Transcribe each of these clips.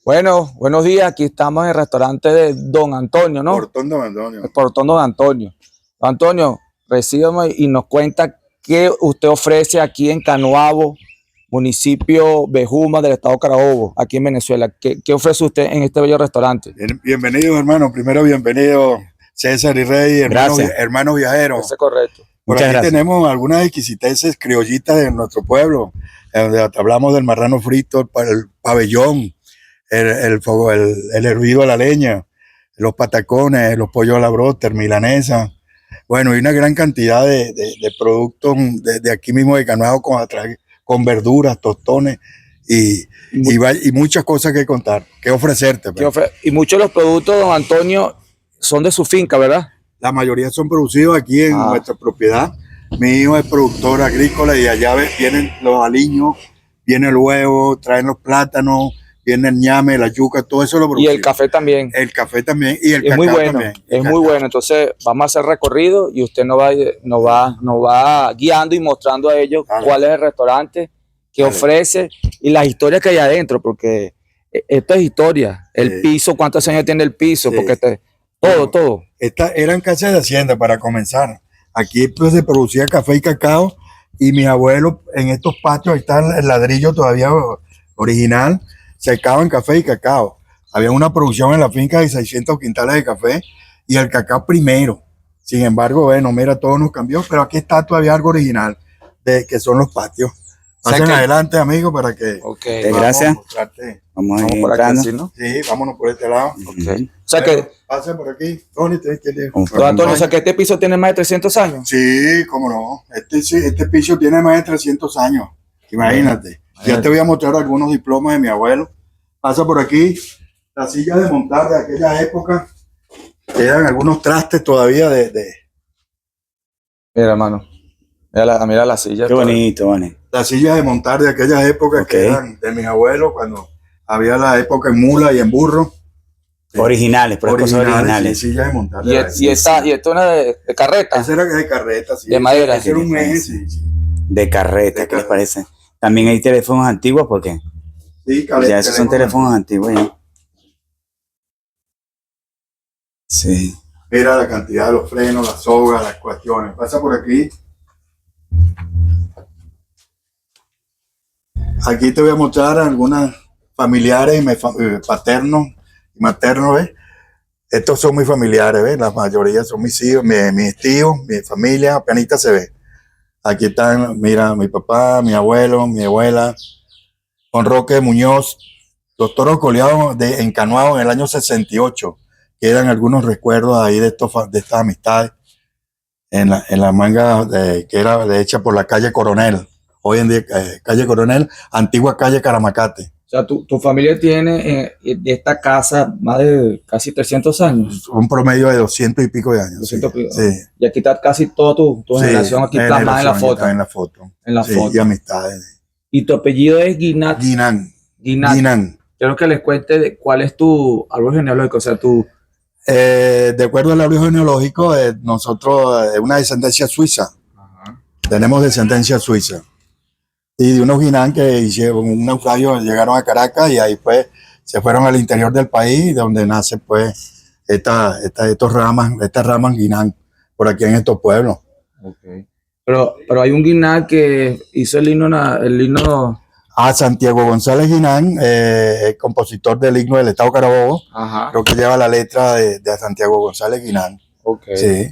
Bueno, buenos días. Aquí estamos en el restaurante de Don Antonio, ¿no? Portón Don Antonio. El Portón Don Antonio. Don Antonio, recíbame y nos cuenta qué usted ofrece aquí en Canoabo, municipio Bejuma del estado Carabobo, aquí en Venezuela. ¿Qué ofrece usted en este bello restaurante? Bienvenido, hermano. Primero, bienvenido, César y Rey, hermanos viajeros. Eso es correcto. Por Muchas aquí gracias. tenemos algunas exquisiteces criollitas de nuestro pueblo, donde hablamos del marrano frito, el pabellón, el hervido a la leña, los patacones, los pollos a la broster, milanesa. Bueno, y una gran cantidad de productos de aquí mismo de Canoabo con verduras, tostones y muchas cosas que contar, que ofrecerte. Y muchos de los productos, don Antonio, son de su finca, ¿verdad? La mayoría son producidos aquí en nuestra propiedad. Mi hijo es productor agrícola y allá vienen los aliños, viene el huevo, traen los plátanos, viene el ñame, la yuca, todo eso lo producimos. Y el café también. El café también y el cacao muy bueno, también. Es muy bueno. Entonces vamos a hacer recorrido y usted nos va guiando y mostrando a ellos cuál es el restaurante, qué ofrece y las historias que hay adentro, porque esto es historia. El piso, ¿cuántos años tiene el piso? Porque todo. Estas eran casas de hacienda para comenzar. Aquí pues se producía café y cacao y mis abuelos en estos patios, ahí está el ladrillo todavía original, secaban café y cacao. Había una producción en la finca de 600 quintales de café y el cacao primero. Sin embargo, bueno, mira, todo nos cambió, pero aquí está todavía algo original, que son los patios. Pasen adelante, amigos, para que... Gracias. Vamos por aquí, ¿sí, ¿no? Sí, vámonos por este lado. O sea que... Pasen por aquí. Don Antonio, o sea que este piso tiene más de 300 años. Sí, cómo no. Este piso tiene más de 300 años. Imagínate. Ya te voy a mostrar algunos diplomas de mi abuelo. Pasa por aquí. La silla de montar de aquella época. Quedan algunos trastes todavía Mira, hermano. Mira la silla. Qué bonito, vale. Las sillas de montar de aquellas épocas que eran de mis abuelos, cuando había la época en mula y en burro. Originales, pero cosas originales. Sí, sillas de montar. Y esta es una de carreta. Esa era de carreta, sí. De madera. Ese era un eje, sí. De carreta, ¿qué les parece? También hay teléfonos antiguos, porque sí, ya esos son teléfonos antiguos ya. Sí. Mira la cantidad de los frenos, las sogas, las cuestiones. Pasa por aquí. Aquí te voy a mostrar algunas familiares, paternos y maternos, ¿ves? Estos son mis familiares, ¿ves? La mayoría son mis hijos, mis tíos, mi familia, apenas se ve. Aquí están, mira, mi papá, mi abuelo, mi abuela, Don Roque Muñoz, doctor Ocoleado en Canoabo en el año 68. Quedan algunos recuerdos ahí de estas amistades en la manga que era hecha por la calle Coronel. Hoy en día, calle Coronel, antigua calle Caramacate. O sea, tu familia tiene de esta casa más de casi 300 años. Un promedio de 200 y pico de años. 200 sí, sí. Y aquí está casi toda tu generación aquí plasmada en la foto. En la foto. En la foto. Y amistades. Y tu apellido es Guinat. Guinán. Quiero que les cuente cuál es tu árbol genealógico, o sea, de acuerdo al árbol genealógico, nosotros, una descendencia suiza. Ajá. Tenemos descendencia suiza. Y de unos Guinán que hicieron un naufragio, llegaron a Caracas y ahí pues se fueron al interior del país, donde nace pues estas ramas Guinán, por aquí en estos pueblos. Okay. Pero hay un Guinán que hizo el himno. Santiago González Guinán, compositor del himno del estado Carabobo. Ajá. Creo que lleva la letra de Santiago González Guinán. Okay. Sí.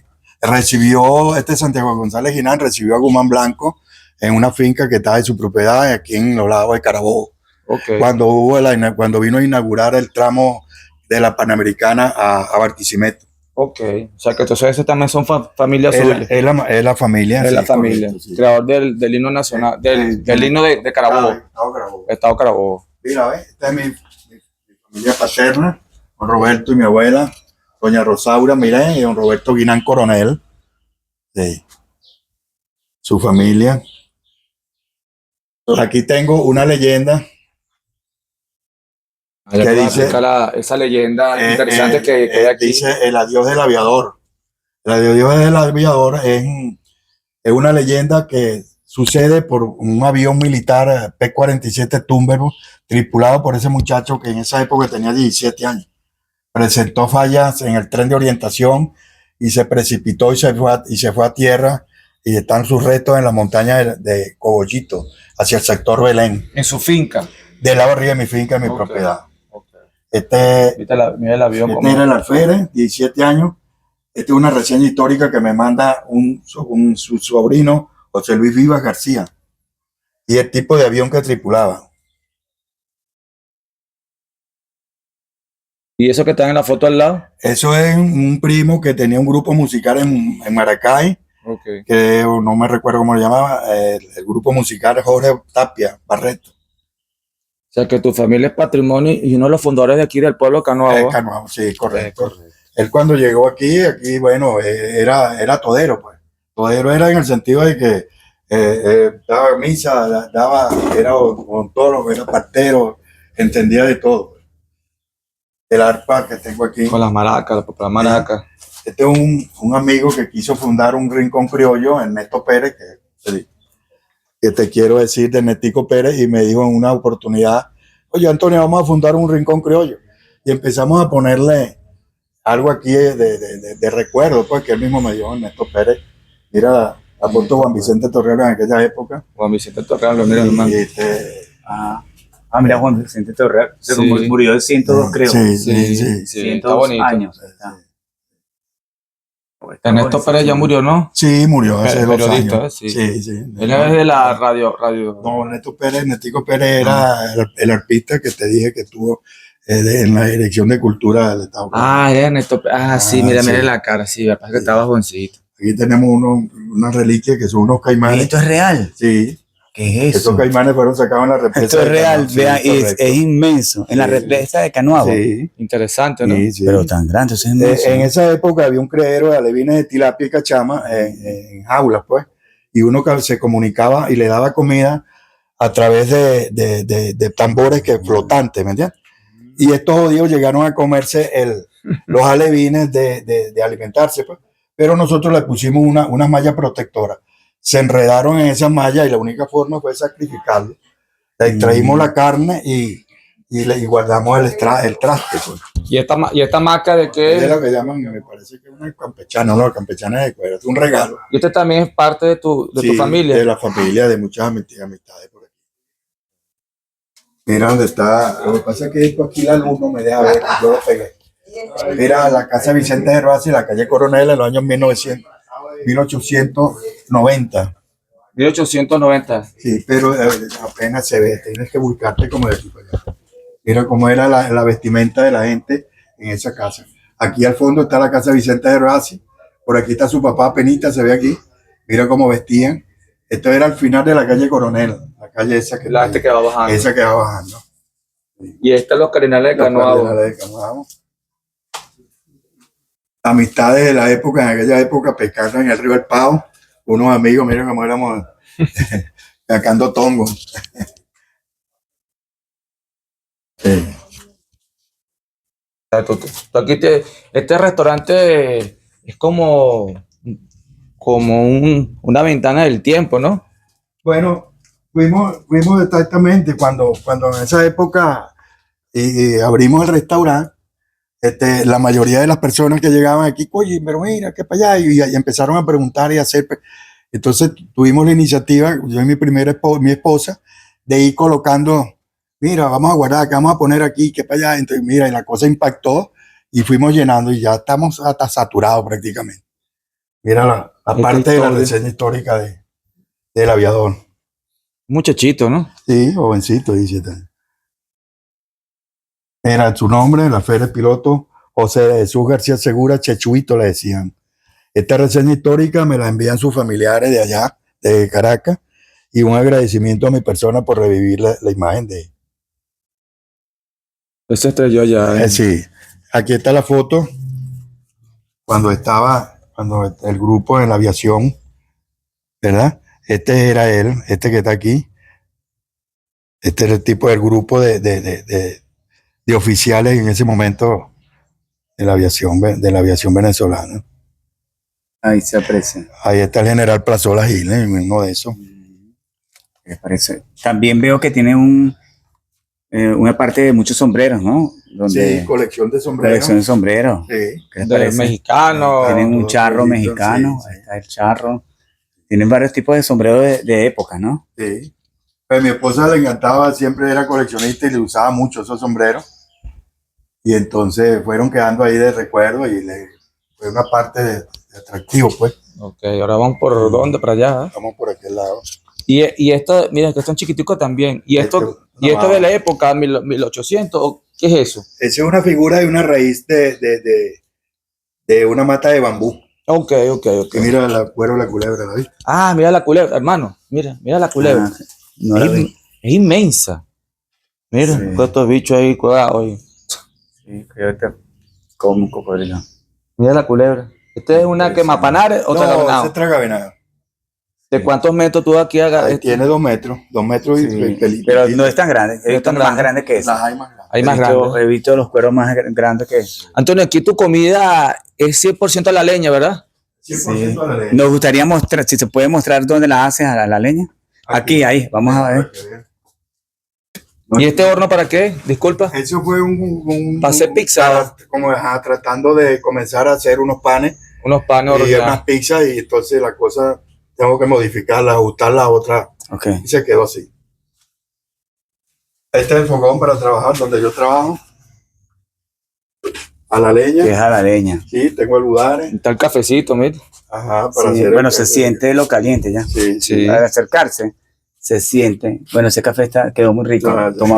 Santiago González Guinán recibió a Guzmán Blanco en una finca que está de su propiedad aquí en los lados de Carabobo. Okay. Cuando vino a inaugurar el tramo de la Panamericana a Barquisimeto. Ok, o sea que entonces esos también son familias suyas. Es la familia. Es la familia. Correcto, sí. Creador del himno nacional, del himno de Carabobo. Estado Carabobo. Mira, esta es mi familia paterna, don Roberto y mi abuela, doña Rosaura, mira, y don Roberto Guinán Coronel. Sí. Su familia. Aquí tengo una leyenda que dice esa leyenda interesante que hay aquí. Dice el adiós del aviador. El adiós del aviador es una leyenda que sucede por un avión militar P-47 Thunderbird, tripulado por ese muchacho que en esa época tenía 17 años. Presentó fallas en el tren de orientación y se precipitó y se fue a tierra, y están sus restos en la montaña de Cogollito, hacia el sector Belén. En su finca. Del lado arriba de mi finca, de mi propiedad. Mira el avión. Este era el alférez, 17 años. Esta es una reseña histórica que me manda su sobrino, José Luis Vivas García, y el tipo de avión que tripulaba. ¿Y eso que está en la foto al lado? Eso es un primo que tenía un grupo musical en Maracay, que no me recuerdo cómo lo llamaba, el grupo musical Jorge Tapia Barreto. O sea, que tu familia es patrimonio y uno de los fundadores de aquí del pueblo Canoabo. Canoabo, sí, correcto. Él cuando llegó aquí, bueno, era todero, pues. Todero era en el sentido de que daba misa, era odontólogo, era partero, entendía de todo. Pues. El arpa que tengo aquí. Con las maracas, la maraca. Este es un amigo que quiso fundar un rincón criollo, Ernesto Pérez, que te quiero decir de Ernestico Pérez, y me dijo en una oportunidad, oye Antonio, vamos a fundar un rincón criollo. Y empezamos a ponerle algo aquí de recuerdo, pues que él mismo me dio, Ernesto Pérez. Mira la foto de Juan Vicente Torreal en aquella época. Juan Vicente Torreal, mira, hermano. Mira, Juan Vicente Torreal. Sí. Murió de 102, creo. Sí. 102 está bonito. años. Ernesto Pérez ya murió, ¿no? Sí, murió hace 2 años. Sí. Sí. Él es de la radio. No, Ernestico Pérez era el arpista que te dije que estuvo en la Dirección de Cultura del Estado. Era Ernesto Pérez. Sí, mira la cara, sí, me parece que estaba jovencito. Aquí tenemos una reliquia que son unos caimanes. ¿Esto es real? Sí. ¿Qué es eso? Estos caimanes fueron sacados en la represa. Esto es real, vean, es inmenso. En la represa de Canoabo. Sí. Interesante, ¿no? Sí. Pero tan grande, eso es inmenso. En esa época había un criadero de alevines de tilapia y cachama en jaulas, pues, y uno se comunicaba y le daba comida a través de tambores flotantes, ¿me entiendes? Y estos jodidos llegaron a comerse los alevines de alimentarse, pues, pero nosotros le pusimos una malla protectora. Se enredaron en esa malla y la única forma fue sacrificarlo. Le extraímos la carne y guardamos el traste. Pues. ¿Y esta marca de qué? Es lo que llaman, me parece que es una campechana, no, campechana de cuero, es un regalo. ¿Y usted también es parte de tu familia? De la familia, de muchas amistades por aquí. Mira dónde está, lo que pasa es que esto aquí la luz no me deja ver, yo lo pegué. Mira la casa Vicente Gervasi, la calle Coronel en los años 1890. 1890. Sí, pero apenas se ve, tienes que buscarte como de aquí para allá. Mira cómo era la vestimenta de la gente en esa casa. Aquí al fondo está la casa Vicente Gervasi, por aquí está su papá Penita, se ve aquí. Mira cómo vestían. Esto era al final de la calle Coronel, la calle esa que va bajando. Esa que va bajando. Y esta es los Cardenales de Canoabo. Amistades de la época, en aquella época, pescando en el río El Pao, unos amigos, miren cómo éramos sacando tongo. Sí. Este restaurante es como una ventana del tiempo, ¿no? Bueno, fuimos exactamente cuando en esa época abrimos el restaurante. La mayoría de las personas que llegaban aquí, oye, pero mira, ¿qué para allá? Y empezaron a preguntar y a hacer. Entonces tuvimos la iniciativa, yo y mi esposa, de ir colocando, mira, vamos a guardar, ¿qué vamos a poner aquí? ¿Qué para allá? Entonces, mira, y la cosa impactó y fuimos llenando y ya estamos hasta saturados prácticamente. Mira la parte de la reseña histórica del aviador. Muchachito, ¿no? Sí, jovencito, 17 años. Era su nombre, la Férez Piloto, José Jesús García Segura, Chechuito le decían. Esta reseña histórica me la envían sus familiares de allá, de Caracas, y un agradecimiento a mi persona por revivir la imagen de él. Ese estrelló ya. Sí, aquí está la foto cuando el grupo en la aviación, ¿verdad? Este era él, este que está aquí. Este era el tipo del grupo de oficiales en ese momento de la aviación venezolana. Ahí se aprecia. Ahí está el general Plazola Giles, uno de esos. ¿Qué les parece? También veo que tiene una parte de muchos sombreros, ¿no? Donde Sí, colección de sombreros. colección de sombreros. Sí, ¿Qué les De parece? mexicano. Tienen un todo charro bonito, mexicano, sí, ahí sí. está el charro. Tienen varios tipos de sombreros de época, ¿no? Sí. Pues mi esposa le encantaba, siempre era coleccionista y le usaba mucho esos sombreros. Y entonces fueron quedando ahí de recuerdo y fue una parte de atractivo, pues. Ok, ahora vamos por dónde, para allá. Vamos por aquel lado. Y esto, mira, que son chiquiticos también. Y esto es de la época 1800, ¿o qué es eso? Esa es una figura de una raíz de una mata de bambú. Ok. Y mira la cuero la culebra, ¿la viste? Ah, mira la culebra, hermano. Mira la culebra. Ah, no la vi. Es inmensa. Mira, Sí. estos bichos ahí, cuidado. Oye. Sí, creo que como un cocodrilo. Mira la culebra. ¿Esta es una quemapanares o No, ese tragavenado? es tragavenado. ¿De cuántos metros tú aquí hagas? Ahí tiene 2 metros, 2 metros Sí, y pero no es tan grande. He No es visto tan más grande. grande que eso. Las hay más grandes. Hay más grandes. He visto los cueros más grandes que eso. Antonio, aquí tu comida es 100% a la leña, ¿verdad? 100% a la ley. Nos gustaría mostrar, si se puede mostrar dónde la haces a la leña. Aquí, ahí, vamos a ver. ¿Y este horno para qué? Disculpa. Eso fue Para hacer pizza. Como tratando de comenzar a hacer unos panes Unos panes y unas horneados. pizzas y entonces la cosa tengo que modificarla, ajustarla a otra Ok. y se quedó así. Este es el fogón para trabajar donde yo trabajo. A la Que es leña. a la leña. Sí, tengo el budare. Está el cafecito, mira. Ajá, Sí, para hacer bueno, se siente lo caliente ya. Sí, Sí. Al acercarse, se siente. Bueno, ese café quedó muy rico.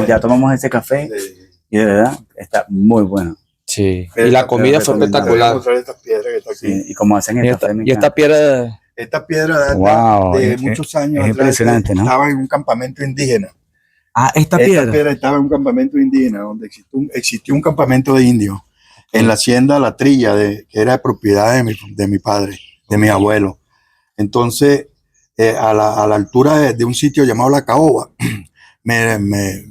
Ya tomamos ese café sí. y de verdad está muy bueno. Sí. Y la comida fue Voy a espectacular. mostrar esta piedra que está aquí. Sí, y como hacen el Y café, me esta encanta. piedra. Esta piedra data Wow, de es- muchos años es atrás. impresionante, ¿no? Estaba en un campamento indígena. Ah, esta Esta piedra. piedra estaba en un campamento indígena donde existió un campamento de indios en la hacienda La Trilla, que era propiedad de mi padre, de mi abuelo. Entonces, a la altura de un sitio llamado La Caoba,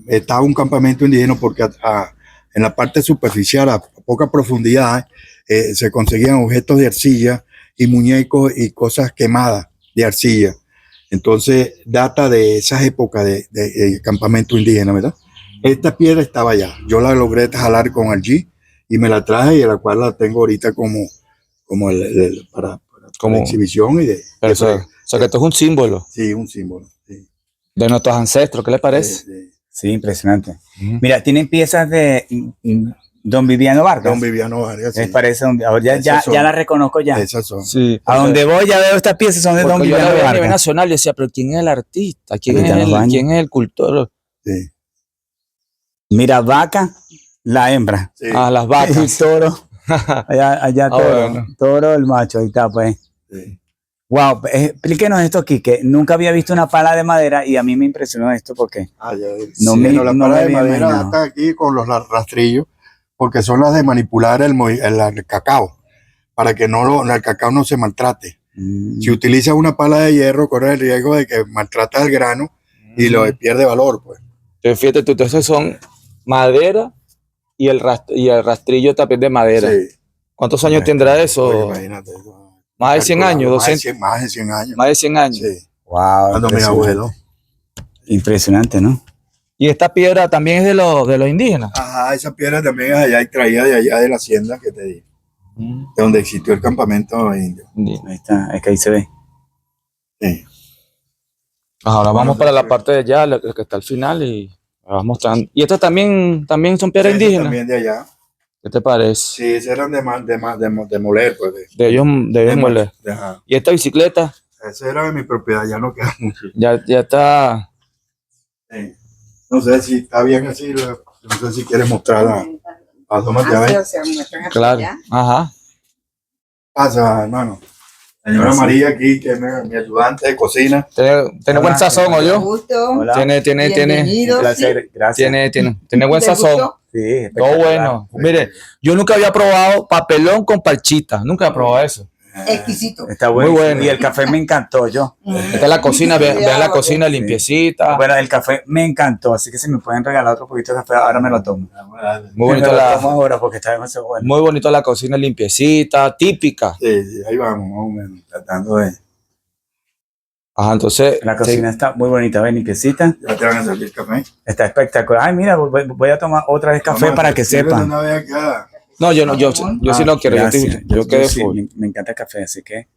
estaba un campamento indígena porque en la parte superficial, a poca profundidad, se conseguían objetos de arcilla y muñecos y cosas quemadas de arcilla. Entonces, data de esas épocas de campamento indígena, ¿verdad? Esta piedra estaba allá. Yo la logré jalar con allí y me la traje y a la cual la tengo ahorita como para Como exhibición y pero o sea, que esto es un símbolo sí, un símbolo. Sí, de nuestros ancestros. ¿Qué les parece? Sí, impresionante. Mira, tienen piezas de Don Viviano Vargas. Don Viviano Vargas. ¿Les Sí. parece? Ahora Esas ya son. la reconozco ya. Esas son. Sí. A donde voy ya veo estas piezas son de Don Porque yo la Viviano veía a nivel Vargas. nacional y decía, pero ¿quién es el artista? ¿Quién Ahorita nos baña. es el cultor? Sí. Mira, vaca, la hembra. Sí. Ah, las Y vacas. toro. Allá toro. Bueno. Toro, el macho, ahí está, pues. Sí. Wow, explíquenos esto aquí, que nunca había visto una pala de madera y a mí me impresionó esto porque No, me- la no pala me de había madera imaginado. está aquí con los rastrillos, porque son las de manipular el cacao, para que el cacao no se maltrate. Si utilizas una pala de hierro, corre el riesgo de que maltrata el grano y lo pierde valor, pues. Entonces, fíjate tú, entonces son madera y el rastrillo también de madera. Sí. ¿Cuántos años tendrá eso? Oye, imagínate. Más de 100 años, 200. Más de 100 años. Más de 100 años. Sí. Wow, Cuando mi abuelo. impresionante, ¿no? Y esta piedra también es de los indígenas. Ajá, esa piedra también es allá y traída de allá de la hacienda que te di, de donde existió el campamento indio. Ahí está, es que ahí se ve. Sí. Ahora vamos Bueno, para la sí. parte de allá, la que está al final y vamos mostrando. Y estas también son piedras Ese indígenas. también de allá. ¿Qué te parece? Sí, esos eran de moler, pues. De ellos moler. Ajá. Y esta bicicleta Esa era de mi propiedad, ya no queda mucho. ya está. Sí. No sé si está bien así, no sé si quieres mostrarla. Asómate a ver. Claro. Ajá. Pasa, hermano. Señora María aquí, que es mi ayudante de cocina. Tiene buen sazón, ¿o yo? Hola. Tiene Un placer, gracias. tiene buen sazón. Sí, Todo espectacular. bueno. Mire, yo nunca había probado papelón con parchita. Nunca he probado eso. Exquisito. Está bueno. Muy bueno. Y el café me encantó, yo. Esta es la cocina, vean la cocina limpiecita. Bueno, el café me encantó, así que si me pueden regalar otro poquito de café, ahora me lo tomo. Muy bonito Me lo la, tomo ahora porque está demasiado bueno. muy bonito la cocina limpiecita, típica. Sí, sí, ahí vamos, más o menos, tratando de. Ajá, entonces. La cocina está muy bonita, ¿ves? Limpiecita. Ya te van a servir café. Está espectacular. Ay, mira, voy a tomar otra vez café para que sepan. Una vez acá. No, yo sí no quiero. Gracias. Yo quedé sí, full. me encanta el café, así que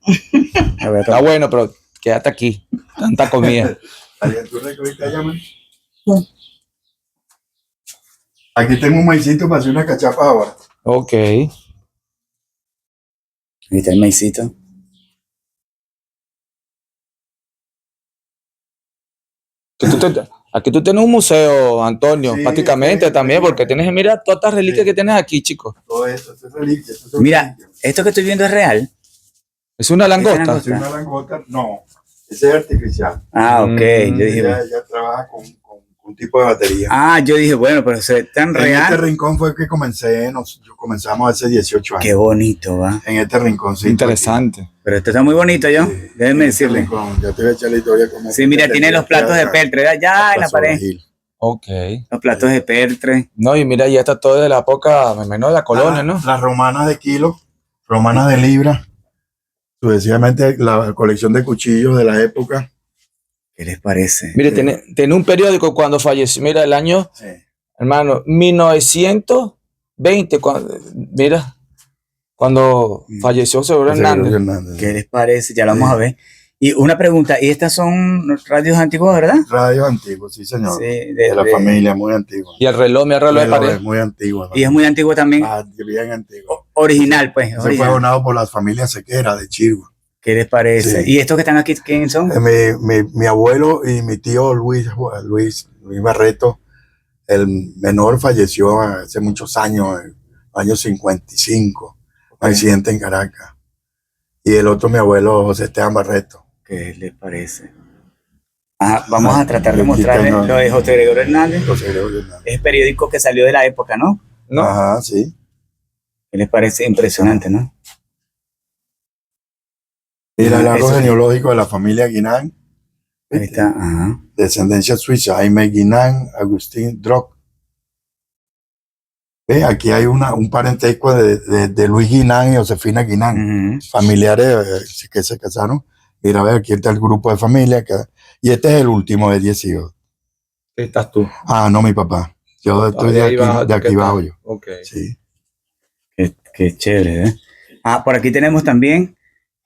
me voy a Está tomar. bueno, pero quédate aquí. Tanta comida. ¿Tú recogiste allá, man? Aquí tengo un maicito para hacer una cachapa ahora. Ok. Ahí está el maicito. Aquí tú tienes un museo, Antonio, Sí, prácticamente sí, también, sí. porque tienes, mira, todas estas reliquias que tienes aquí, chicos. Todo esto es reliquia. esto es Mira, reliquia. esto que estoy viendo es real. Es una langosta. langosta. ¿Es una langota? No, ese es artificial. Ah, ok. Yo dije, Ella trabaja con un tipo de batería. yo dije, bueno, pero se ve tan En este real. rincón fue que comenzamos hace 18 años. Qué bonito, va. En este rinconcito. Interesante. Pero esto está muy bonito, yo. Sí, Déjenme en este decirle. rincón. Ya te voy a echar la historia como. Sí, mira, tiene los platos de peltre allá en la pared. Ok. Los platos de peltre. No, y mira, ya está todo de la época, menos de la colonia, ¿no? Las romanas de kilo, romanas de libra. Sucesivamente la colección de cuchillos de la época. ¿Qué les parece? Mire, tiene un periódico cuando falleció, mira, el año, Sí. hermano, 1920, mira, cuando falleció Severo Hernández. ¿Qué les parece? Ya lo vamos a ver. Y una pregunta, ¿y estas son radios antiguas, verdad? Radios antiguos, sí, señor. Sí, de la familia, muy antigua. Y el reloj, mi reloj de pared. Es muy antiguo. Y es muy antiguo también. Bien antiguo. Original, pues. Se fue Original. donado por las familias Sequera de Chirgua. ¿Qué les parece? Sí. ¿Y estos que están aquí, quiénes son? Mi abuelo y mi tío Luis Barreto, el menor, falleció hace muchos años, en los años 55, un accidente en Caracas. Y el otro, mi abuelo José Esteban Barreto. ¿Qué les parece? Vamos a tratar de mostrarles lo de José Gregorio Hernández. José Gregorio Hernández. Es el periódico que salió de la época, ¿no? ¿No? Ajá, sí. ¿Qué les parece? Impresionante, ¿no? Mira el árbol Eso- genealógico de la familia Guinán, Ahí está, ajá. descendencia suiza, Jaime Guinán, Agustín Drock. Ve, aquí hay un parentesco de Luis Guinán y Josefina Guinán, Ujú. familiares que se casaron. Mira, ve, aquí está el grupo de familia. Y este es el último de 10 hijos. ¿Qué estás tú? Ah, no, mi papá. Yo estoy de aquí bajo yo. Ok. Sí. Qué chévere, ¿eh? Por aquí tenemos también,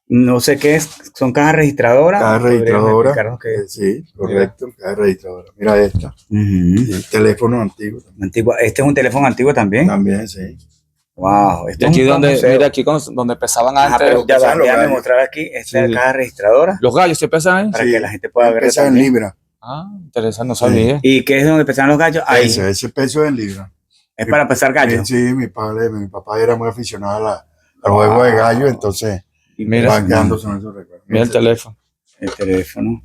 no sé qué es, son cajas registradoras. Caja ¿Podrían registradora. explicarnos qué es? Sí, correcto. Caja registradora. Mira esta. Ujú. Sí, teléfono antiguo Antigua. Este es un teléfono antiguo también. también, sí. Wow. Y Esto aquí es un donde, museo. mira, aquí donde pesaban Ajá, antes. pero ya va, pesaban los déjame gallos. mostrar aquí. Esta es Sí. la caja registradora Los gallos se pesan ahí. para Sí. que la gente pueda ver Pesa en también. libra. Ah, interesante, no sabía. ¿Y qué es donde pesan los gallos? Ahí. Ese peso es en libra. Es para pesar gallos. Sí, mi papá era muy aficionado al juego de gallo, entonces Y Mira. va quedándose en esos recuerdos. Mira el teléfono. el teléfono.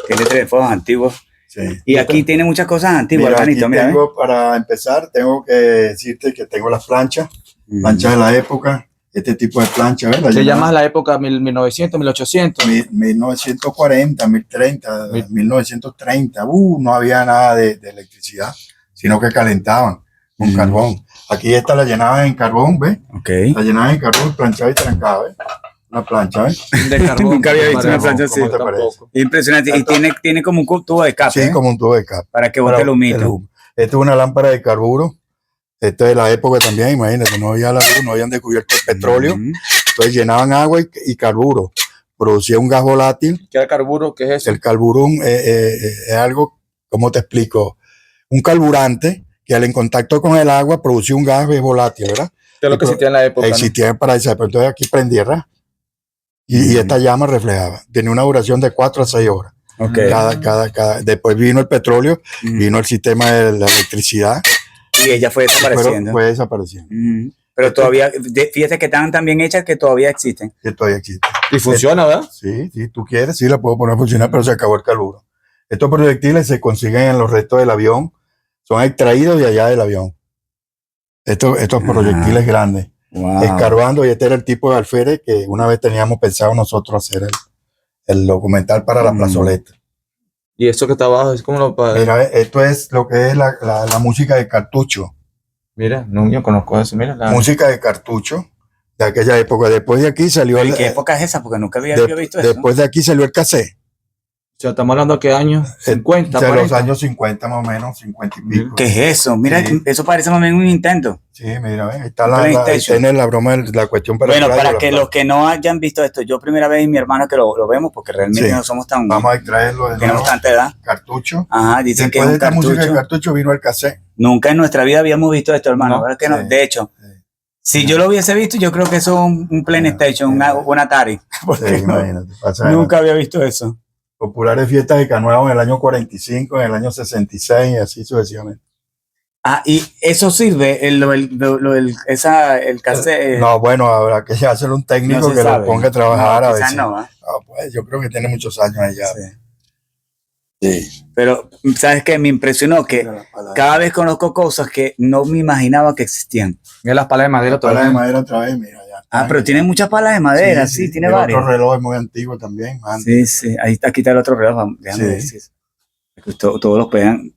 Tiene teléfonos antiguos. Sí. Y aquí tiene muchas cosas antiguas, Mira, aquí hermanito. Mira, tengo, para empezar, tengo que decirte que tengo las planchas de la época, este tipo de plancha, ¿ves? ¿Qué llamas la época 1900, 1800? 1940, 1030, 1930, no había nada de electricidad, sino que calentaban con carbón. Aquí esta la llenaban en carbón, ¿ves? Ok. La llenaban en carbón, planchada y trancada, ¿ves? Una plancha, ¿ves? De carbón. Nunca había visto una plancha así. ¿Cómo te parece? Impresionante. Y tiene como un tubo de escape, Sí, ¿eh? como un tubo de capa. Para que bote el humito. Esta es una lámpara de carburo. Esta es de la época también, imagínate, no había la luz, no habían descubierto el petróleo. Ujú. Entonces llenaban agua y carburo. Producía un gas volátil. ¿Qué es el carburo? ¿Qué es eso? El carburo es algo, ¿cómo te explico? Un carburante que al en contacto con el agua producía un gas volátil, ¿verdad? ¿Qué es lo que existía en la época? ¿no? Existía para esa época. Entonces aquí prendía, ¿verdad? Y esta llama reflejaba. Tenía una duración de 4 a 6 horas. Ok. Después vino el petróleo, Ujú. vino el sistema de la electricidad. Y ella fue desapareciendo. Fue desapareciendo. Ujú. Pero todavía, fíjate que están tan bien hechas que todavía existen. Que todavía existe. Y funciona, ¿verdad? Sí, si tú quieres, sí la puedo poner a funcionar, pero se acabó el carburo. Estos proyectiles se consiguen en los restos del avión, son extraídos de allá del avión. Estos proyectiles grandes, Wow. escarbando, y este era el tipo de alférez que una vez teníamos pensado nosotros hacer el documental para la plazoleta. Y eso que está abajo es como lo para. Mira, esto es lo que es la música de cartucho. Mira, no, yo conozco eso. Mira, Música de cartucho de aquella época. Después de aquí salió ¿Y qué época es esa? Porque nunca había yo visto eso. después de aquí salió el cassette. sea, estamos hablando de qué años, 50, De los 40. años 50 más o menos, 50 y pico. ¿Qué es eso? Mira, Sí. eso parece más bien un Nintendo. Sí, mira, ahí está ahí PlayStation. tiene la broma, la cuestión para Bueno, el para radio, que los que no hayan visto esto, yo primera vez y mi hermano que lo vemos, porque realmente Sí. no somos tan, Vamos a extraerlo de tenemos nuevo, tanta edad. cartucho. Ajá, dicen que Después es de un esta música de cartucho. cartucho vino el cassette. Nunca en nuestra vida habíamos visto esto, hermano. No. ¿Verdad que no? Sí. De hecho, Sí. si yo lo hubiese visto, yo creo que eso es un PlayStation, un Atari. Porque Sí, no, imagínate, pasa nunca había visto eso. populares fiestas de Canuevo en el año 45, en el año 66 y así sucesivamente. Ah, y eso sirve, el cassette. No, bueno, habrá que hacerle un técnico no se que sabe. lo ponga a trabajar No, a ver quizás si- no, ¿ah? pues, yo creo que tiene muchos años ahí ya. Sí. Sí. Pero, ¿sabes qué? Me impresionó que cada vez conozco cosas que no me imaginaba que existían. Mira las palas de madera Pala de todavía. madera otra vez, mira, ya. Ah, pero tiene muchas palas de madera, sí, tiene Otro varias. reloj muy antiguo también. Sí, antes. sí, ahí está, aquí está el otro reloj, déjame Sí. ver si todos los puedan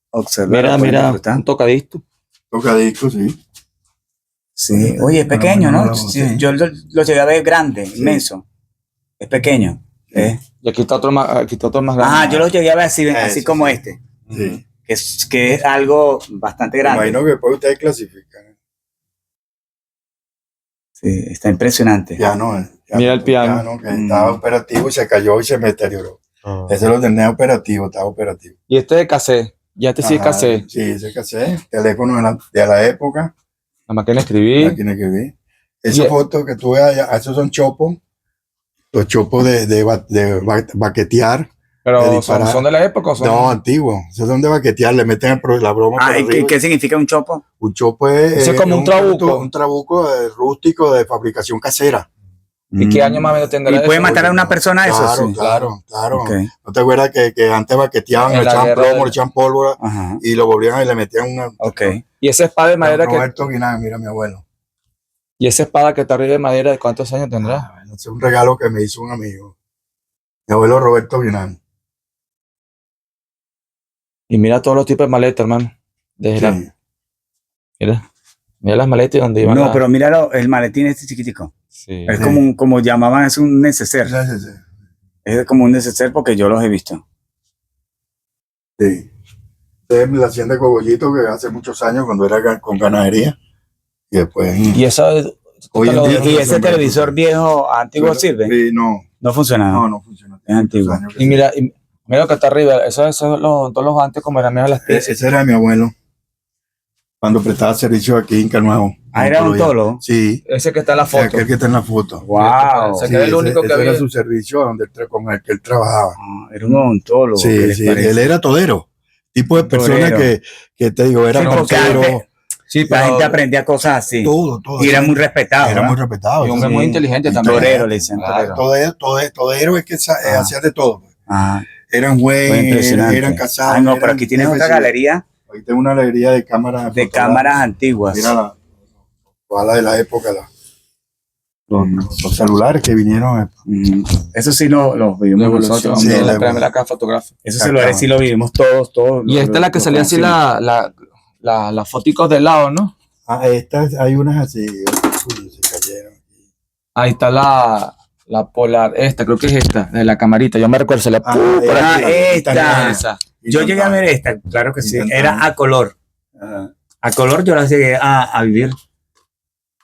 observar. Mira, lo pueden mira, disfrutar. un tocadisco. Tocadiscos, sí. Sí, oye, es pequeño, ¿no? Sí. Sí, yo lo llegué a ver grande, inmenso. Es pequeño. Y aquí está otro más grande. Ajá, yo lo llegué a ver así, así Ese, como sí. este, Sí. que es algo bastante Me grande. imagino que después ustedes clasifican. Sí, está impresionante. Mira el piano. Que estaba operativo y se cayó y se me deterioró. Ese lo tenía operativo, estaba operativo. Y este de cassette. Ya este sí es Ajá, cassette. Sí, ese cassette, teléfono de la época, La máquina de escribir. la tiene que ver. Esa Y- foto que tú ves allá, esos son chopos, los chopos de baquetear. de Pero son, disparar. son de la época o son. No, antiguos, esos son de baquetear, le meten la broma por Ah, ¿y arriba. qué significa un chopo? Un chopo es, Ese es como un trabuco. producto- un trabuco rústico de fabricación casera. ¿Y qué año más o menos tendrá ¿Y puede eso? matar a una persona eso? Claro, Sí. claro. Ok. ¿No te acuerdas que antes baqueteaban, En le la echaban guerra plomo, de- le echaban pólvora Ajá. y lo volvían y le metían una. Ok. Y esa espada de madera que. Roberto Guinán, mira mi abuelo. Y esa espada que está arriba de madera, ¿de cuántos años tendrá? Bueno, ese es un regalo que me hizo un amigo. Mi abuelo Roberto Guinán. Y mira todos los tipos de maletas, hermano. Desde Sí. mira las maletas y donde iban. No, pero míralo, el maletín este chiquitico. Sí. Es Sí. como llamaban, es un neceser. Sí. Es como un neceser porque yo los he visto. Sí. Es la hacienda de Cogollito que hace muchos años cuando era con ganadería. Y después. Y esa. Hoy en lo- día- ¿Y ese televisor viejo antiguo sirve? Sí, no, No funciona. no funciona. Es antiguo. Muchos años que Y mira lo que está arriba. Eso es todos los antes como eran mejor las piezas. Ese era mi abuelo. Cuando prestaba servicio aquí en Canuevo. Ah, era un tolo. Sí. Ese que está en la foto. Aquel que está en la foto. Wow. Se queda el único que ese había. era su servicio con el que él trabajaba. Era un odontólogo. ¿qué Sí, les sí. parece? Él era todero. Tipo de persona Torero. que te digo, era Sí, porque portero. antes Sí, La gente pero. aprendía cosas así. Todo. Y era muy respetado. Era ¿verdad? muy respetado. Y un hombre muy inteligente Y también. Torero, le dicen. Claro. Torero. Todero es que Ah. hacían de todo. Ah, Eran fue güeyes, impresionante. eran casados. Ah, no, pero eran aquí tienes otra jefes, galería Aquí tengo una alegría de cámaras. de cámaras antiguas. Mira toda la de la época. Los celulares que vinieron. Eso sí lo La vivimos evolución. nosotros. Sí, la la tráeme la caja fotográfica. Esos celulares sí lo vivimos todos. Y esta es la que salía así las foticos de lado, ¿no? Estas hay unas así. Uy, se cayeron. Ahí está la Polar, esta, creo que es esta, de la camarita. Yo me recuerdo, se le Ah, por Ah, aquí. esta. Esa. Yo llegué a ver esta, claro que sí. Intentando. Era a color. A color yo la llegué a vivir.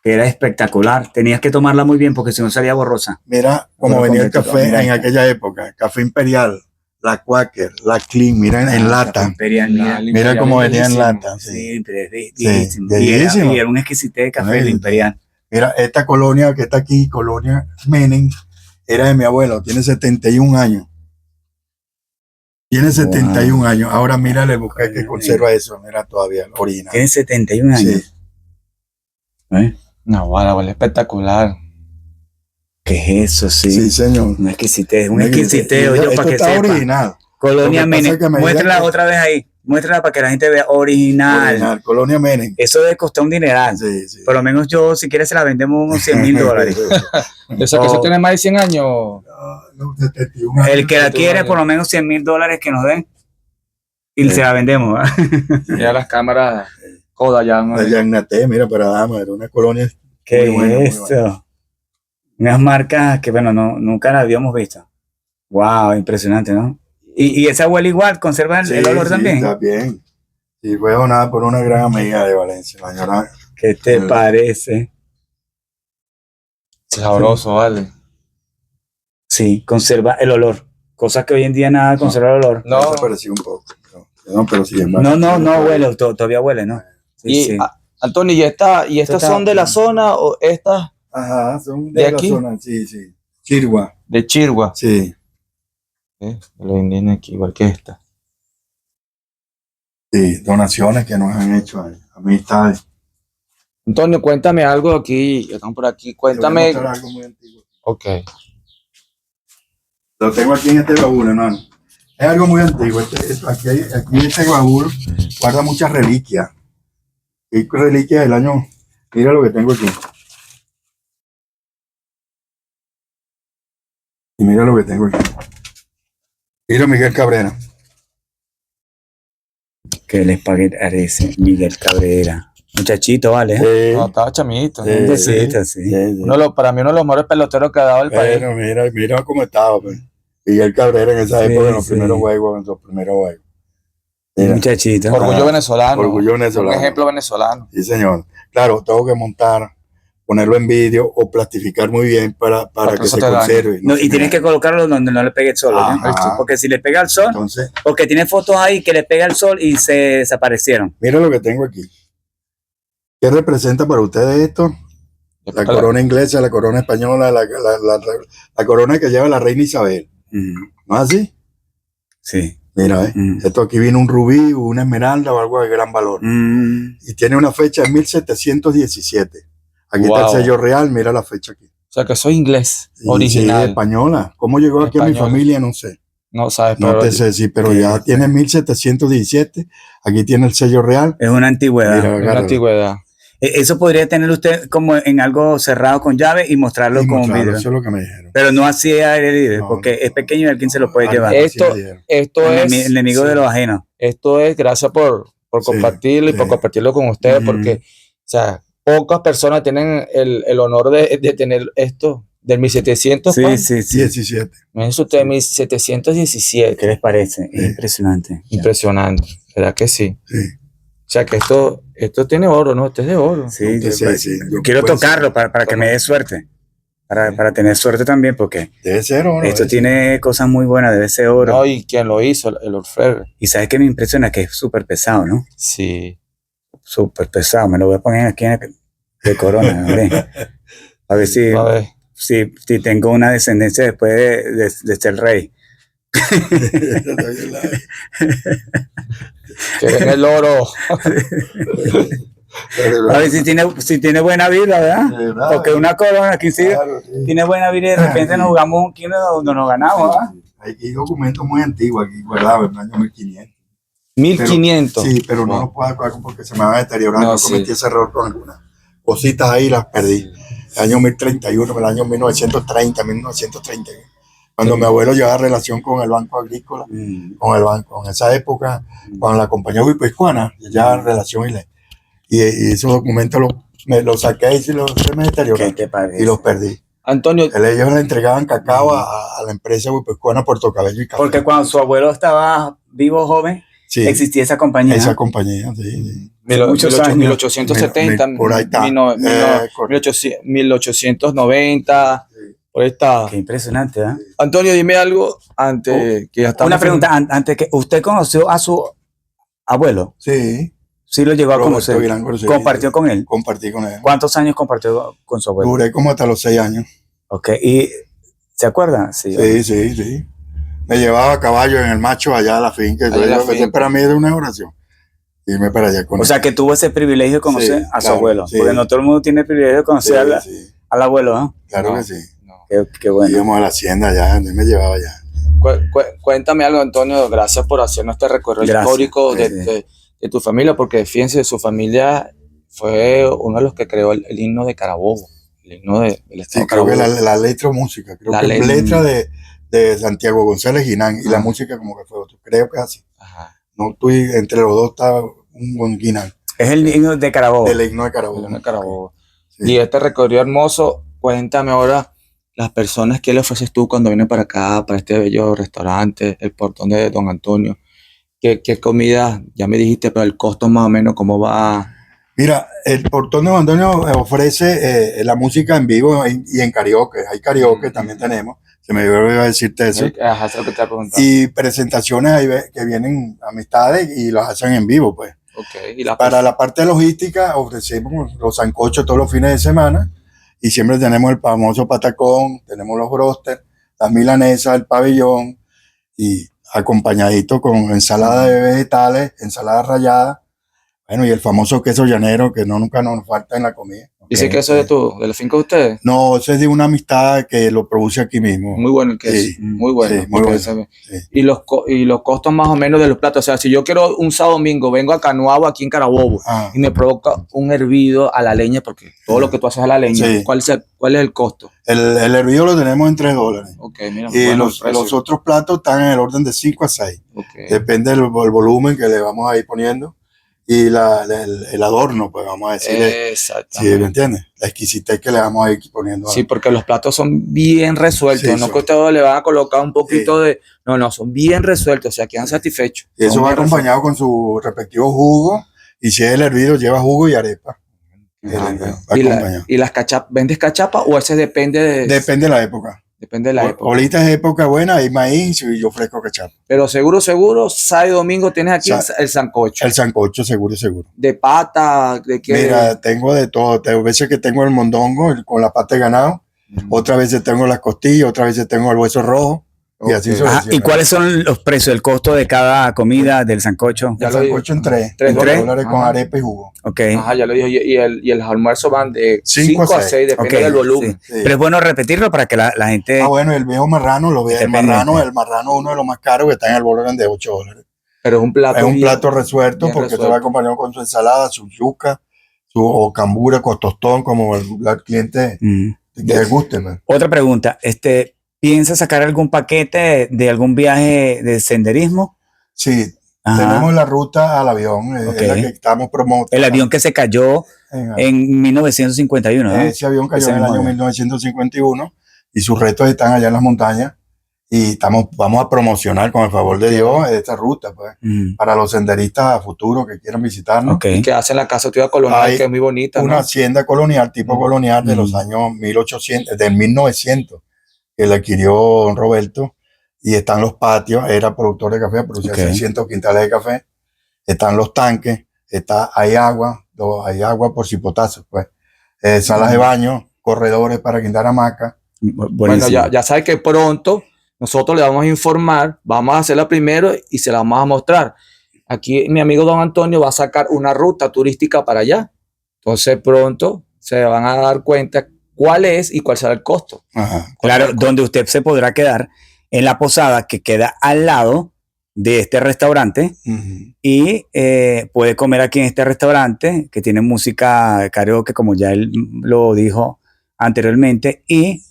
Que era espectacular. Tenías que tomarla muy bien porque si no salía borrosa. Mira cómo Bueno, venía el completito, café mira en esta. aquella época. Café Imperial, la Quaker, la Clean, mira en lata. Imperial, mira. Mira cómo venía en bellísimo. lata. Sí, Sí. pero es Sí, bellísimo. bellísimo. Y era un exquisite de café, el Sí. Imperial. Mira, esta colonia que está aquí, Colonia Menem, era de mi abuelo, tiene 71 años. Tiene 71 años. Ahora mira el buque que conserva eso, mira todavía, original. Tiene 71 años. Sí. ¿Eh? No, vale, espectacular. ¿Qué es eso? Sí. Sí, señor. Un exquisite, un exquisiteo, yo Esto para que está sepa. original. Colonia Lo que pasa Menem. es que a medida Muéstrala que- otra vez ahí. Muéstrala para que la gente vea original. Original, Colonia Menem. Eso debe costar un dineral. Sí. Por lo menos yo, si quieres, se la vendemos unos $100,000. Eso que eso tiene más de 100 años. No, 71 años. El que la quiere, por lo menos $100,000 que nos den. Y Sí. se la vendemos. ¿verdad? Mira las cámaras Kodak ya. ¿no? Allá en Naté, mira, para Dama, era una colonia. ¿Qué Muy bueno, muy es esto? Unas marcas que, bueno, nunca las habíamos visto. Wow, impresionante, ¿no? ¿Y esa abuela igual conserva el olor también? Está bien. Y fue donada por una gran amiga de Valencia, la señora. ¿Qué te parece? Sabroso, vale. Sí, conserva el olor. Cosas que hoy en día nada conserva el olor. No, desapareció un poco. No, pero sí, No huele, todavía huele, ¿no? Sí, Y, sí. Antonio, ¿y estas son de la zona o estas Ajá, son de de la aquí? zona, sí. Chirgua, de Chirgua? sí. Los indígenas aquí, igual que esta. Sí, donaciones que nos han hecho, amistades. Antonio, cuéntame algo aquí, están por aquí, Te voy a cuéntame. mostrar algo muy antiguo. Ok. Lo tengo aquí en este baúl, hermano. Es algo muy antiguo. Aquí este baúl guarda muchas reliquias. Hay reliquias del año. Mira lo que tengo aquí. Y mira lo que tengo aquí. Mira Miguel Cabrera. Que les parece Miguel Cabrera. Muchachito, vale. No, estaba chamito. Un besito, sí. Para mí uno de los mejores peloteros que ha dado el país. Bueno, mira cómo estaba. Pues. Miguel Cabrera en esa época, en los Sí. primeros juegos, Un muchachito. Orgullo venezolano. Orgullo venezolano. Un ejemplo venezolano. Sí, señor. Claro, tengo que montar, ponerlo en vídeo o plastificar muy bien para Para que que se eso te conserve. No, y tienes que colocarlo donde no le pegue el sol, ¿no? Ajá. Porque si le pega el sol, Entonces, porque tiene fotos ahí que le pega el sol y se desaparecieron. mira lo que tengo aquí. ¿Qué representa para ustedes esto? La corona inglesa, la corona española, la corona que lleva la reina Isabel. ¿No es así? Sí. Mira, esto aquí viene un rubí, una esmeralda o algo de gran valor. Y tiene una fecha de 1717. Aquí está el sello real, mira la fecha aquí. O sea, que soy inglés, Sí, original. sí, española. ¿Cómo llegó aquí a mi familia? No sé. No sabes, No te sé, sí, pero ya tiene 1717. Aquí tiene el sello real. Es una antigüedad. Mira, es una agárralo. antigüedad. Eso podría tener usted como en algo cerrado con llave y mostrarlo Y con mostrarlo, vidrio. eso es lo que me dijeron. Pero no así al aire libre, No, porque no, es pequeño y alguien se lo puede no, llevar. no. Esto El es enemigo de los ajenos. Esto es gracias por Sí, compartirlo y por sí. compartirlo con ustedes, porque, o sea, pocas personas tienen el honor de tener esto del 1700. Sí, ¿cuál? sí. 17. Imagínense ustedes, 1717. ¿Qué les parece? Es Sí. impresionante. Impresionante, ¿verdad que sí? Sí. O sea, que esto tiene oro, ¿no? Esto es de oro. Sí, No, sí. yo quiero Puede tocarlo ser. para que me dé suerte. Para tener suerte también, porque Debe ser oro. esto tiene cosas muy buenas, debe ser oro. No, y quien lo hizo, el orfebre. Y sabes que me impresiona que es súper pesado, ¿no? Sí. Súper pesado. Me lo voy a poner aquí de corona, hombre. A ver A ver, si tengo una descendencia después de ser rey. que den el oro. A ver si tiene buena vida, ¿verdad? Porque una corona aquí sí Claro, sí. tiene buena vida y de repente nos jugamos un kilo donde nos ganamos, ¿verdad? Hay documentos muy antiguos aquí guardados en el año 1500. 1500. Sí, pero no los puedo acordar porque se me van a deteriorar. No, No cometí ese error con algunas cositas ahí, las perdí. El año 1031, el año 1930, 1931. Cuando mi abuelo llevaba relación con el Banco Agrícola, con el banco, en esa época, con la compañía guipuzcoana, ya relación y esos documentos me los saqué y se me ¿Qué deterioraron te parece? y los perdí. Antonio, Ellos le entregaban cacao a la empresa guipuzcoana Puerto Cabello y Café. Porque cuando su abuelo estaba vivo, joven, Sí, existía esa compañía. esa compañía, sí. Muchos años. 1870, Por ahí está. 1890, por ahí está. Qué impresionante, ¿eh? Antonio, dime algo antes que ya estamos. Una pregunta, antes que usted conoció a su abuelo, Sí, sí lo llegó a Roberto conocer, Girán Grossetti. compartió con él. Compartí con él. ¿Cuántos años compartió con su abuelo? Duré como hasta los 6 años. Ok, ¿y se acuerda? Sí. Sí. Me llevaba a caballo en el macho allá a la finca. Allá a la Entonces, finca. para mí era una oración. Y me para allá con O él. sea, que tuvo ese privilegio de conocer Sí, a su claro, abuelo. sí. Porque no todo el mundo tiene el privilegio de conocer Sí, al abuelo, ¿no? claro No. que sí. No. Qué bueno. Íbamos a la hacienda allá, él me llevaba allá. Cuéntame algo, Antonio. Gracias por hacernos este recorrido Gracias. histórico Sí. de tu familia, porque fíjense, su familia fue uno de los que creó el himno de Carabobo, el himno del Sí, estado creo que Carabobo. la letra o música. Creo La que letra. letra de Santiago González Guinán y la música como que fue otro. Creo que así. Ajá. No, entre los dos estaba un buen Guinán. Es el himno de Carabobo. El himno de El Carabobo. himno de Carabobo. Sí. Y este recorrido hermoso, cuéntame ahora las personas, ¿qué le ofreces tú cuando vienen para acá, para este bello restaurante, el Portón de Don Antonio? ¿Qué comida? Ya me dijiste, pero el costo más o menos, ¿cómo va? Mira, el Portón de Antonio ofrece la música en vivo y en karaoke. Hay karaoke, también tenemos. Se me olvidó decirte eso. Ajá, eso es lo que te he preguntado. Y presentaciones ahí que vienen amistades y las hacen en vivo, pues. Okay. Para la parte logística ofrecemos los sancochos todos los fines de semana y siempre tenemos el famoso patacón, tenemos los broster, las milanesas, el pabellón y acompañadito con ensalada de vegetales, ensalada rallada, bueno, y el famoso queso llanero que nunca nos falta en la comida. ¿Dice que eso es de la finca de ustedes? No, eso es de una amistad que lo produce aquí mismo. Muy bueno el queso, Sí, muy bueno. sí, muy bueno. Sí. Y los costos más o menos de los platos, o sea, si yo quiero un sábado domingo, vengo a Canuabo aquí en Carabobo y me provoca un hervido a la leña, porque todo lo que tú haces a la leña, Sí. ¿cuál es el costo? El hervido lo tenemos en $3. Okay, mira, Y bueno, los otros platos están en el orden de 5 a 6. Okay. Depende del volumen que le vamos a ir poniendo y el adorno, pues vamos a decir. Exactamente. ¿Sí me entiendes? La exquisitez que le vamos a ir poniendo. Sí, porque los platos son bien resueltos, Sí, no que ustedes le van a colocar un poquito Sí. de... No, son bien resueltos, o sea, quedan satisfechos. Y eso Son va bien acompañado con su respectivo jugo. Y si es el hervido, lleva jugo y arepa. Va acompañado. ¿Y las cachapas? ¿Vendes cachapas o ese depende de...? Depende de la época. Depende de la época. Ahorita es época buena, hay maíz y yo ofrezco cachapa. Pero seguro, sábado y domingo tienes aquí el sancocho. El sancocho, seguro. ¿De pata? ¿De qué? Mira, tengo de todo. Tengo veces que tengo el mondongo con la pata de ganado. Otras veces tengo las costillas, otras veces tengo el hueso rojo. Y así ¿Y cuáles son los precios, el costo de cada comida del sancocho? El sancocho en $3 con arepa y jugo. Okay. Ajá, ya lo dijo. Y el almuerzo van de 5 a 6, depende del volumen. Sí. Pero es bueno repetirlo para que la gente... Bueno, el viejo marrano, el marrano uno de los más caros que está en el volumen de $8. Pero es un plato. Es un plato resuelto porque se va acompañado con su ensalada, su yuca, su cambura, con tostón, como el cliente que le guste. Man. Otra pregunta, ¿piensa sacar algún paquete de algún viaje de senderismo? Sí, tenemos la ruta al avión, es la que estamos promoviendo. El avión que se cayó en 1951, ¿no? Ese avión cayó en el año 1951 y sus restos están allá en las montañas y vamos a promocionar con el favor de Dios esta ruta pues, para los senderistas a futuro que quieran visitarnos. Que hacen la casa ciudad colonial, que es muy bonita. Una hacienda colonial, tipo colonial de los años 1800, del 1900. Que le adquirió don Roberto, y están los patios, era productor de café, producía 600 quintales de café, están los tanques, hay agua por cipotazos, pues, salas de baño, corredores para guindar hamacas. Bueno, ya sabes que pronto nosotros le vamos a informar, vamos a hacerla primero y se la vamos a mostrar. Aquí mi amigo don Antonio va a sacar una ruta turística para allá, entonces pronto se van a dar cuenta cuál es y cuál será el costo. Ajá. Claro, donde usted se podrá quedar en la posada que queda al lado de este restaurante y puede comer aquí en este restaurante que tiene música karaoke, como ya él lo dijo anteriormente, y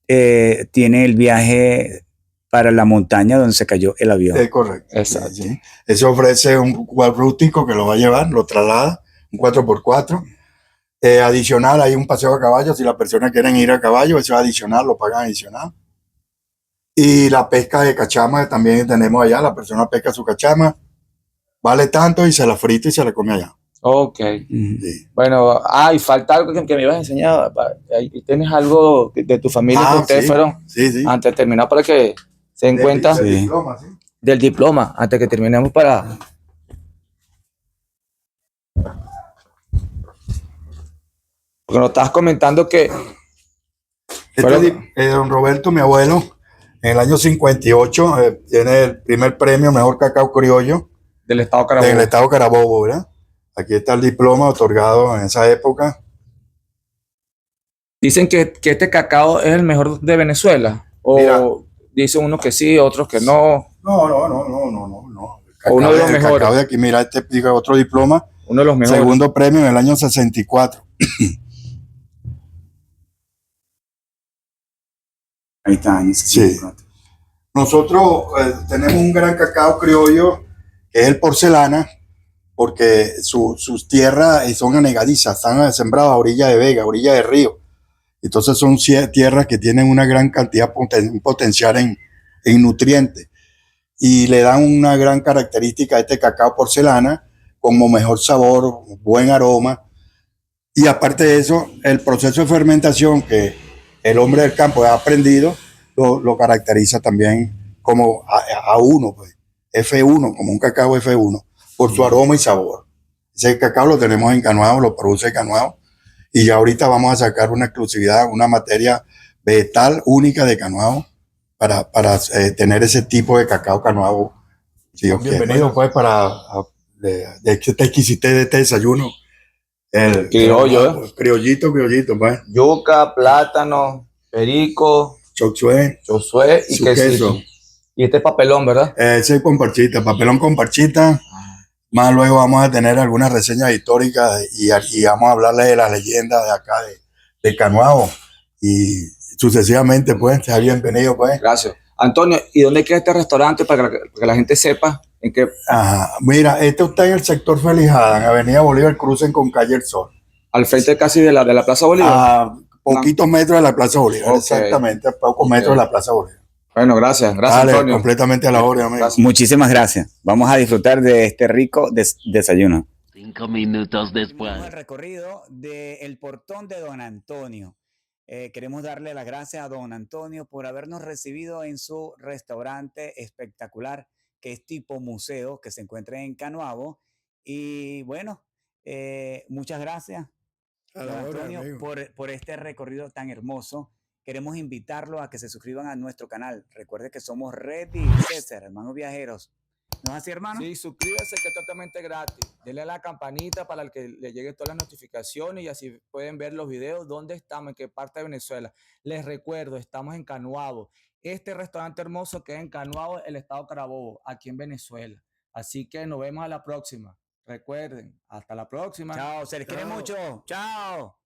tiene el viaje para la montaña donde se cayó el avión. Es correcto. Exacto. Sí. Eso ofrece un cuadro rústico que lo va a llevar, lo traslada, un 4x4. Adicional, hay un paseo a caballo. Si las personas quieren ir a caballo, eso es adicional, lo pagan adicional. Y la pesca de cachama también tenemos allá. La persona pesca su cachama, vale tanto y se la frita y se la come allá. Ok. Sí. Bueno, y falta algo que me ibas a enseñar. Ahí tienes algo de tu familia que ustedes fueron antes de terminar para que se den cuenta del diploma, antes que terminemos para... Porque nos estabas comentando que... Don Roberto, mi abuelo, en el año 58, tiene el primer premio Mejor Cacao Criollo del Estado Carabobo. Del Estado Carabobo, ¿verdad? Aquí está el diploma otorgado en esa época. Dicen que este cacao es el mejor de Venezuela. O dicen unos que sí, otros que no. No. Uno de los mejores. Cacao de aquí, mira, otro diploma. Uno de los mejores. Segundo premio en el año 64. Ahí está, año 64. Sí. Nosotros tenemos un gran cacao criollo, que es el porcelana, porque sus tierras son anegadizas, están sembradas a orilla de vega, a orilla de río. Entonces son tierras que tienen una gran cantidad, un potencial en nutrientes y le dan una gran característica a este cacao porcelana, como mejor sabor, buen aroma. Y aparte de eso, el proceso de fermentación que el hombre del campo ha aprendido, lo caracteriza también como A1, pues, F1, como un cacao F1, por su aroma y sabor. Ese cacao lo tenemos en Canuado, lo produce Canuado, y ya ahorita vamos a sacar una exclusividad, una materia vegetal única de Canuado para tener ese tipo de cacao Canuado. Si Dios bienvenido, pues, de que te quisiste de este desayuno. El criollito, pues. Yuca, plátano, perico, Choxue y queso. Y este papelón, ¿verdad? Ese con parchita, papelón con parchita. Más luego vamos a tener algunas reseñas históricas y vamos a hablarles de las leyendas de acá de Canuado. Y sucesivamente, pues, sea bienvenido, pues. Gracias. Antonio, ¿y dónde queda este restaurante para que la gente sepa en qué? Ajá. Mira, este está en el sector Felijada, en Avenida Bolívar, crucen con Calle El Sol. Al frente casi de la Plaza Bolívar. A poquitos metros de la Plaza Bolívar, okay. Exactamente, a pocos metros de la Plaza Bolívar. Bueno, gracias, Dale, Antonio. Completamente a la hora, amigo. Muchísimas gracias. Vamos a disfrutar de este rico desayuno. 5 minutos después. El recorrido del portón de Don Antonio. Queremos darle las gracias a Don Antonio por habernos recibido en su restaurante espectacular, que es tipo museo, que se encuentra en Canuabo. Y bueno, muchas gracias, Don Antonio, por este recorrido tan hermoso. Queremos invitarlo a que se suscriban a nuestro canal. Recuerde que somos Red y César, hermanos viajeros. ¿No es así, hermano? Sí, suscríbase, que es totalmente gratis. Denle a la campanita para que le lleguen todas las notificaciones y así pueden ver los videos, dónde estamos, en qué parte de Venezuela. Les recuerdo, estamos en Canuabo. Este restaurante hermoso queda en Canuabo, el estado Carabobo, aquí en Venezuela. Así que nos vemos a la próxima. Recuerden, hasta la próxima. Chao, se les quiere mucho. Chao.